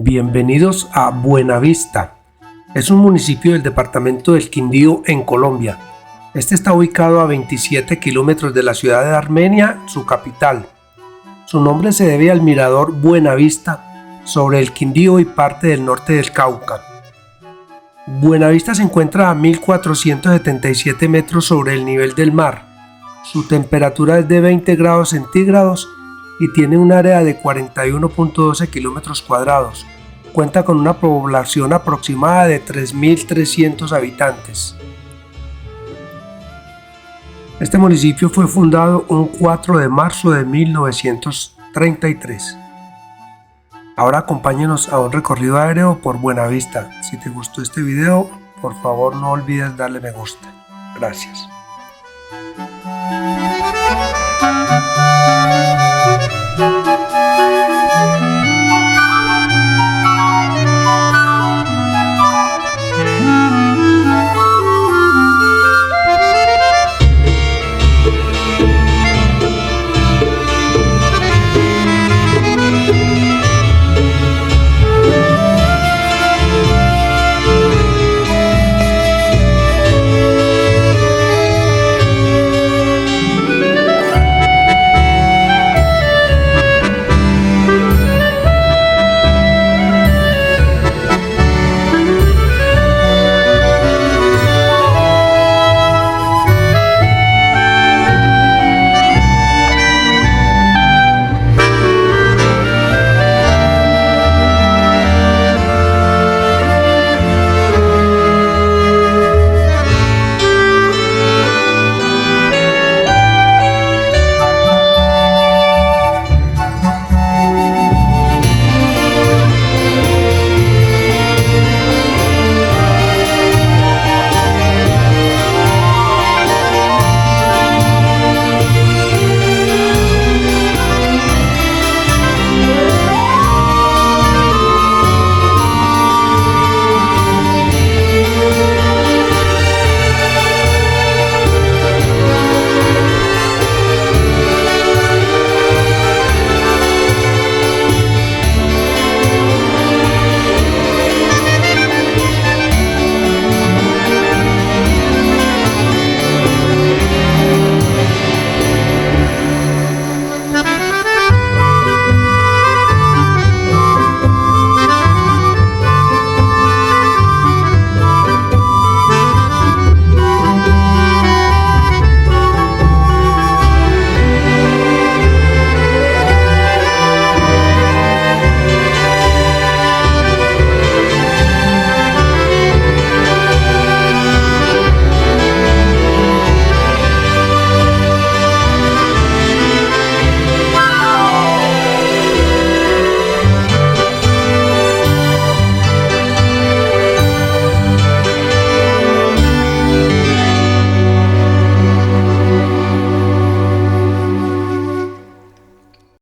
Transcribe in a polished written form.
Bienvenidos a Buenavista. Es un municipio del departamento del Quindío en Colombia. Este está ubicado a 27 kilómetros de la ciudad de Armenia, su capital. Su nombre se debe al mirador Buenavista sobre el Quindío y parte del norte del Cauca. Buenavista se encuentra a 1477 metros sobre el nivel del mar. Su temperatura es de 20 grados centígrados y tiene un área de 41.12 kilómetros cuadrados. Cuenta con una población aproximada de 3.300 habitantes. Este municipio fue fundado un 4 de marzo de 1933. Ahora acompáñenos a un recorrido aéreo por Buenavista. Si te gustó este video, por favor no olvides darle me gusta. Gracias.